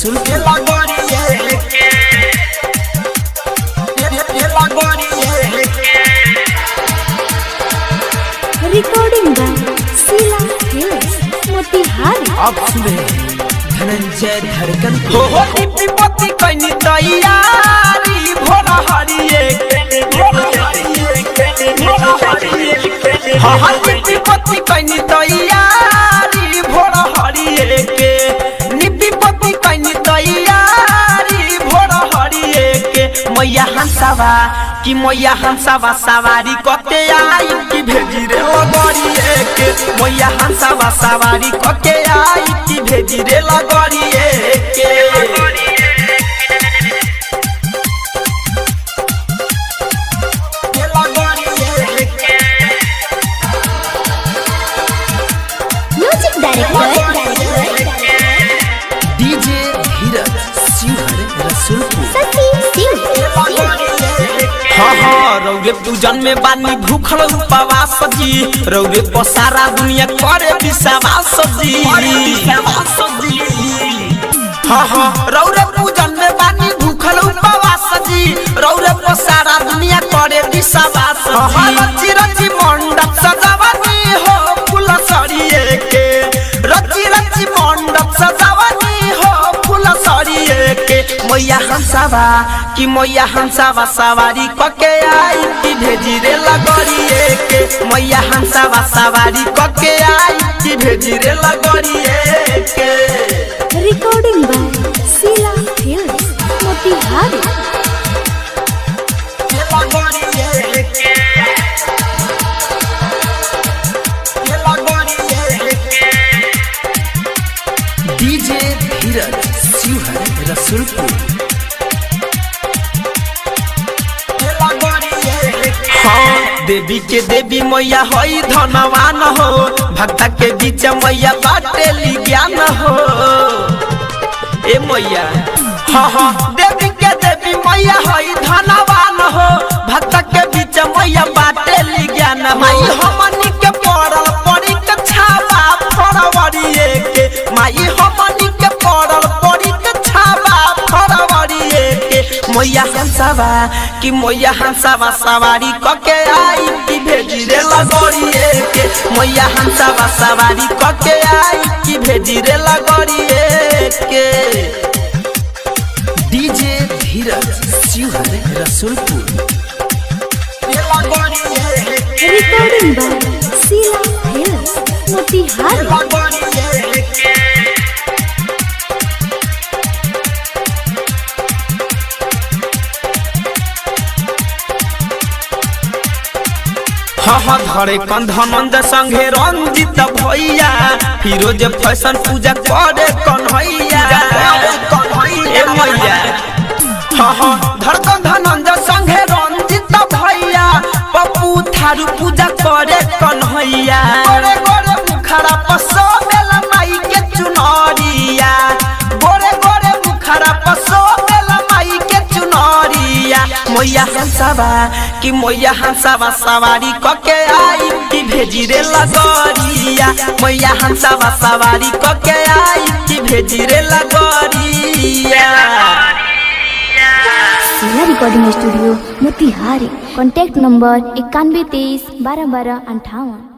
रसूल के लगोरिए के recording by Sheela Hills Motihari. अब सुने धनंजय धड़कन हो दीपति कनी तैयारी भोला हरिए हाँ दीपति कनी तैयारी भोला हरिए के निपति कनी तैयारी भोला हरिए के मैया हंसावा कि मैया हंसावा सवारी कते आई कि भेजी रे लगोरिए के मैया हंसावा सवारी कते आई कि भेजी रे लगोरिए के music director DJ Dheeraj Sheohar Rasulpur. हाँ रौरे पूजन में बानी भूखल उपवास जी रौरे को सारा दुनिया करे विश्वास जी हाँ रौरे पूजन में बानी भूखल उपवास जी रौरे को सारा दुनिया करे विश्वास रची रची मंडप सजावनी हो फूल सरिए के रची रची मंडप सजावनी हो फूल सरिए के मैया हंसावा कि मैया हंसावा सवारी कके आई कि भेजी रे लगोरिए के मैया हंसावा सवारी कके आई कि भेजी रे लगोरिए के recording by Sheela Hills Motihari. DJ Dheeraj Sheohar Rasulpur. हाँ देवी के देवी मैया हई धनवान हो भक्ता के बीच मैया बाटेली ज्ञान हो ए मैया हाँ देवी के देवी मैया हई धनवान हो भक्ता के बीच मैया बाटेली ज्ञान माई हमनी के पड़ल पड़ी के छावा फरवरिए के माई हमनी के पड़ल पड़ी के छावा फरवरिए के मैया हंसावा कि मैया हंसावा सवारी कके आई कि भेजी रे लगोरिए के मैया हंसावा सवारी कके आई कि भेजी रे लगोरिए के DJ Dheeraj Sheohar Rasulpur. Recording by Sheela Hills Motihari. हाँ धरे कंधनंद संगे रंजित भैया फिरोज फैशन पूजा करे कन्हैया ए मैया हाँ धर कंधनंद संगे रंजित भैया पप्पू थारू पूजा करे कन्हैया गोरे गोरे मुखरा पसो बेल माई के चुनरिया गोरे गोरे मुखरा पसो बेल माई के चुनरिया मैया हंसावा कि मैया हंसावा सवारी कके आई कि भेजी रे लगोरिया मैया हंसावा सवारी कके आई कि भेजी रे लगोरिया। Sheela recording studio Motihari. Contact number 91 23 12 12 58।